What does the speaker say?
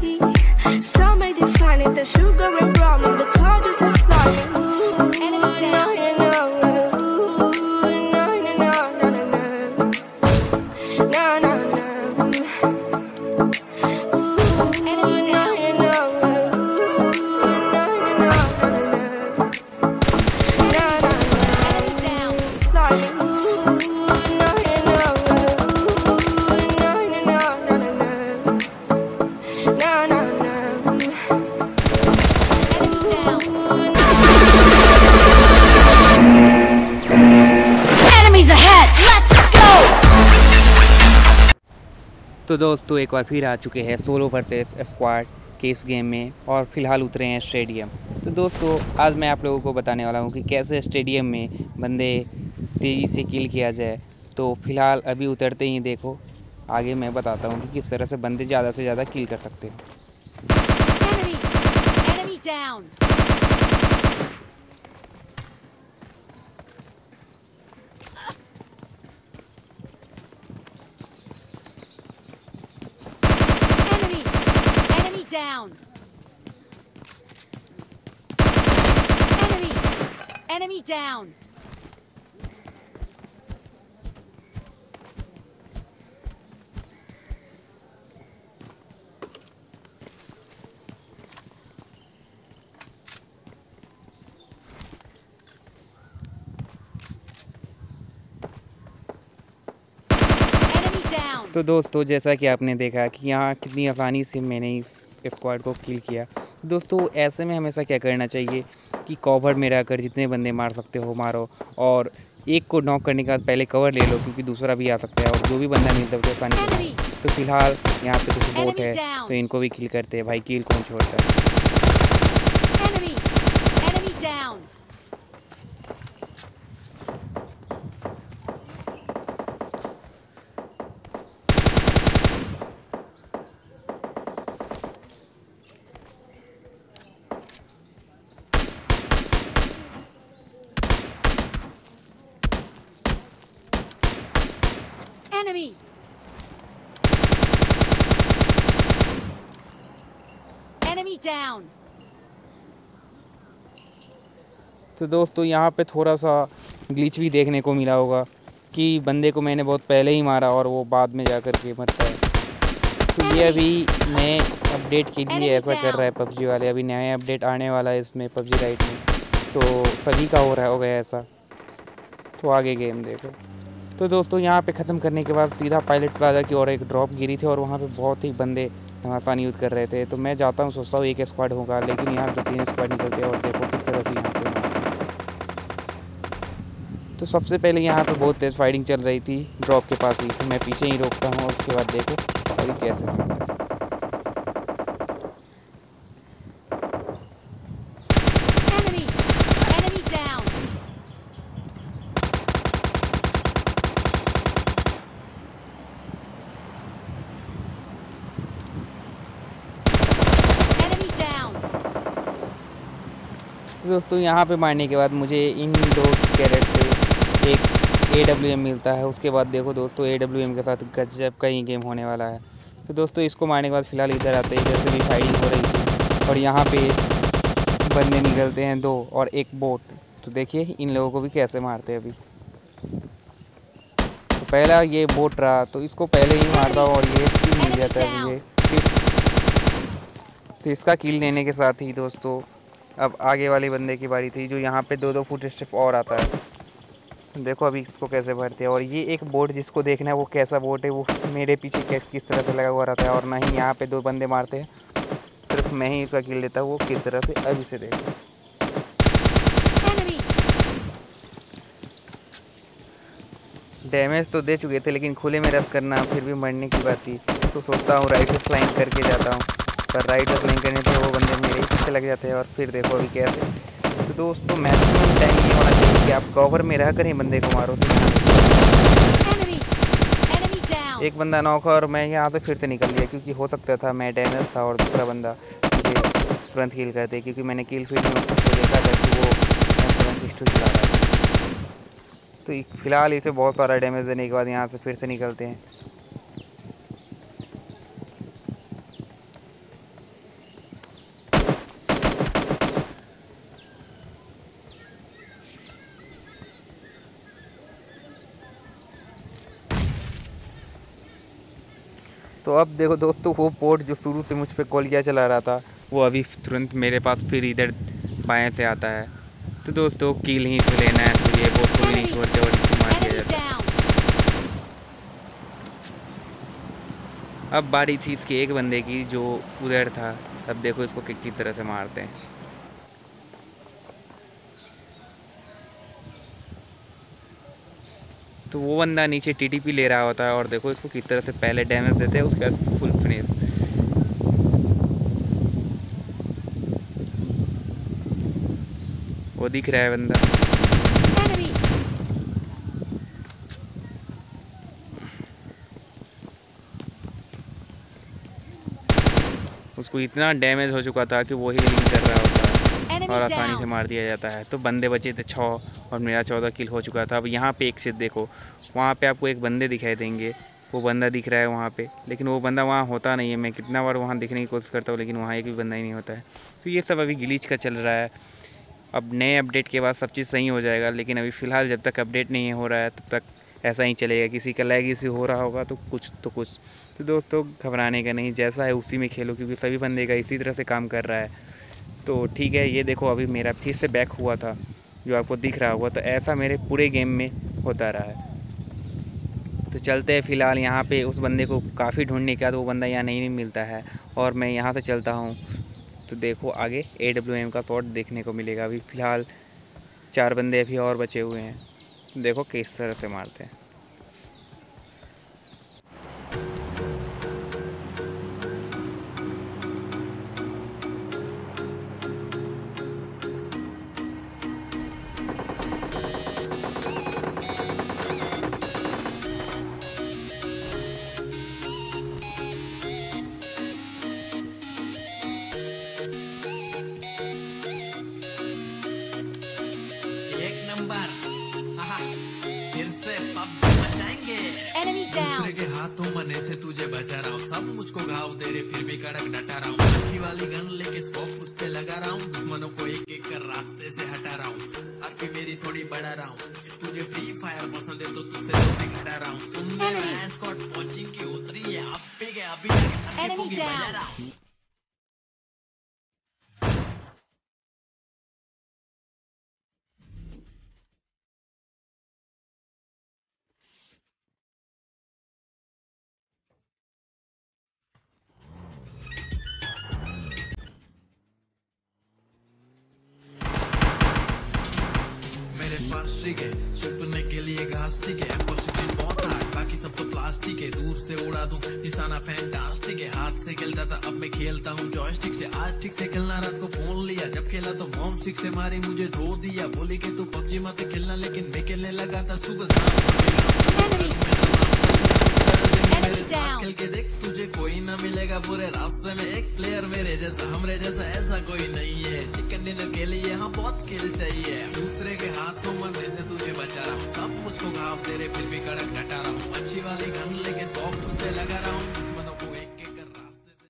Some may define it, the sugar and brownies, but charges is flying. Enemy down. तो दोस्तों एक बार फिर आ चुके हैं सोलो वर्सेस स्क्वाड के इस गेम में और फिलहाल उतरे हैं स्टेडियम। तो दोस्तों आज मैं आप लोगों को बताने वाला हूं कि कैसे स्टेडियम में बंदे तेज़ी से किल किया जाए। तो फिलहाल अभी उतरते ही देखो आगे मैं बताता हूं कि किस तरह से बंदे ज़्यादा से ज़्यादा किल कर सकते हैं। Enemy down. Down. Enemy down. तो दोस्तों जैसा कि आपने देखा कि यहाँ कितनी आसानी से मैंने इस स्क्वाड को किल किया। दोस्तों ऐसे में हमेशा क्या करना चाहिए कि कवर में रहकर जितने बंदे मार सकते हो मारो, और एक को नॉक करने के बाद पहले कवर ले लो क्योंकि दूसरा भी आ सकता है और जो भी बंदा मिलता है उसे आसानी से। तो फिलहाल यहाँ पे कुछ बोट है तो इनको भी किल करते हैं। भाई किल कौन छोड़ता है। Enemy down. तो दोस्तों यहाँ पे थोड़ा सा ग्लिच भी देखने को मिला होगा कि बंदे को मैंने बहुत पहले ही मारा और वो बाद में जाकर के मरता है। तो ये अभी नए अपडेट के लिए ऐसा कर रहा है पबजी वाले। अभी नया अपडेट आने वाला है इसमें पबजी राइट में, तो सभी का हो गया ऐसा। तो आगे गेम देखो। तो दोस्तों यहाँ पे ख़त्म करने के बाद सीधा पायलट प्लाजा की ओर एक ड्रॉप गिरी थी और वहाँ पे बहुत ही बंदे आसानी यूज़ कर रहे थे। तो मैं जाता हूँ सोचता हूँ एक स्क्वाड होगा, लेकिन यहाँ 2-3 स्क्वाड निकलते हैं और देखो किस तरह से यहाँ पे तो सबसे पहले यहाँ पे बहुत तेज़ फाइटिंग चल रही थी ड्रॉप के पास ही। तो मैं पीछे ही रोकता हूँ और उसके बाद देखो अभी कैसे होता है। दोस्तों यहाँ पे मारने के बाद मुझे इन 2 कैरेट से एक AWM मिलता है। उसके बाद देखो दोस्तों AWM के साथ गजब का ही गेम होने वाला है। तो दोस्तों इसको मारने के बाद फ़िलहाल इधर आते हैं, इधर से भी फाइटिंग हो रही थी और यहाँ पे बंदे निकलते हैं 2 और एक बोट। तो देखिए इन लोगों को भी कैसे मारते हैं अभी। तो पहला ये बोट रहा तो इसको पहले ही मारता हूँ और ये किल मिल जाता है ये। तो इसका किल लेने के साथ ही दोस्तों अब आगे वाले बंदे की बारी थी जो यहाँ पे 2-2 फुट स्टेप और आता है। देखो अभी इसको कैसे भरते हैं। और ये एक बोट जिसको देखना है वो कैसा बोट है वो मेरे पीछे किस तरह से लगा हुआ रहता है और ना ही यहाँ पे 2 बंदे मारते हैं, सिर्फ मैं ही इसका किल लेता हूँ। वो किस तरह से अभी से देखो। डैमेज तो दे चुके थे लेकिन खुले में रश करना फिर भी मरने की बात थी। तो सोचता हूँ राइट से फ्लाइंग करके जाता हूँ, पर राइट से फ्लाइंग करने से वो बंदे मेरे ही पीछे लग जाते हैं। और फिर देखो अभी कैसे। तो दोस्तों मैक्सिमम टाइम ये होना चाहिए कि आप कवर में रहकर ही बंदे को मारो। तो एक बंदा नॉक और मैं यहाँ से फिर से निकल लिया क्योंकि हो सकता था मैं डैमेज था और दूसरा बंदा मुझे तुरंत किल करते, क्योंकि मैंने किल फीड में उसको देखा था कि वो M762 चला रहा था। तो फिलहाल इसे बहुत सारा डैमेज देने के बाद यहाँ से फिर से निकलते हैं। तो अब देखो दोस्तों, वो पोर्ट जो शुरू से मुझ पे गोलियाँ चला रहा था वो अभी तुरंत मेरे पास फिर इधर बाएं से आता है। तो दोस्तों किल ही तो लेना है, तो ये पोर्ट को भी नहीं छोड़ते और इसे मार दिया Enemy जाता है। down. अब बारी थी इसके एक बंदे की जो उधर था। अब देखो इसको किस तरह से मारते हैं। तो वो बंदा नीचे टीटीपी ले रहा होता है और देखो इसको किस तरह से पहले डैमेज देते हैं, उसके बाद फुल फिनिश। वो दिख रहा है बंदा। Enemy. उसको इतना डैमेज हो चुका था कि वो हीलिंग कर रहा होता है Enemy और आसानी से down. मार दिया जाता है। तो बंदे बचे थे 6 और मेरा 14 किल हो चुका था। अब यहाँ पे एक से देखो, वहाँ पे आपको एक बंदे दिखाई देंगे, वो बंदा दिख रहा है वहाँ पे, लेकिन वो बंदा वहाँ होता नहीं है। मैं कितना बार वहाँ दिखने की कोशिश करता हूँ लेकिन वहाँ एक भी बंदा ही नहीं होता है। तो ये सब अभी ग्लिच का चल रहा है। अब नए अपडेट के बाद सब चीज़ सही हो जाएगा, लेकिन अभी फ़िलहाल जब तक अपडेट नहीं हो रहा है तब तक ऐसा ही चलेगा। किसी का लैग इसी हो रहा होगा तो कुछ। तो दोस्तों घबराने का नहीं, जैसा है उसी में खेलो, क्योंकि सभी बंदे का इसी तरह से काम कर रहा है। तो ठीक है, ये देखो अभी मेरा फिर से बैक हुआ था जो आपको दिख रहा होगा। तो ऐसा मेरे पूरे गेम में होता रहा है। तो चलते हैं फ़िलहाल यहाँ पे। उस बंदे को काफ़ी ढूंढने के बाद वो बंदा यहाँ नहीं मिलता है और मैं यहाँ से चलता हूँ। तो देखो आगे AWM का शॉट देखने को मिलेगा। अभी फ़िलहाल 4 बंदे अभी और बचे हुए हैं। देखो किस तरह से मारते हैं। एक नंबर, आहा, फिर से पब मचाएंगे। Enemy दूसरे down. के हाथों मने से तुझे बचा रहा हूँ, सब मुझको घाव दे रहे फिर भी कड़क डटा रहा हूँ। अच्छी वाली गन लेके स्कोप उस पे लगा रहा हूँ, दुश्मनों को एक एक कर रास्ते से हटा रहा हूँ। अब भी मेरी थोड़ी बढ़ा रहा हूँ, तुझे फ्री फायर पसंद है तो तुझसे दोस्ती घटा रहा हूँ। सुनने में स्कॉट पहुंचिंग की उतरी है, अब पे गया अभी जाके ठंडी Enemy फूंकी down. बजा रहा हूँ। मेरे पास ठीक है, छुपने के लिए घास ठीक है, पॉसिटिव बहुत हार्ड, बाकी सब तो प्लास्टिक है। दूर से उड़ा दूं निशाना फैंटास्टिक है, हाथ से खेलता था अब मैं खेलता हूँ जॉयस्टिक से। आज ठीक से खेलना, रात को फोन लिया, जब खेला तो मॉम स्टिक से मारी मुझे धो दिया। बोली कि तू पबजी मत खेलना, लेकिन मैं खेलने लगा था सुबह Enemy down. खेल के देख, तुझे कोई ना मिलेगा पूरे रास्ते में एक प्लेयर मेरे जैसा, हमरे जैसा ऐसा कोई नहीं है। चिकन डिनर के लिए हाँ बहुत खेल चाहिए, दूसरे के हाथों मरने से तुझे बचा रहा हूँ, सब मुझको घाव दे रहे फिर भी कड़क डटा रहा हूँ। अच्छी वाली गन लेके स्कोप उस पे लगा रहा हूँ, दुश्मनों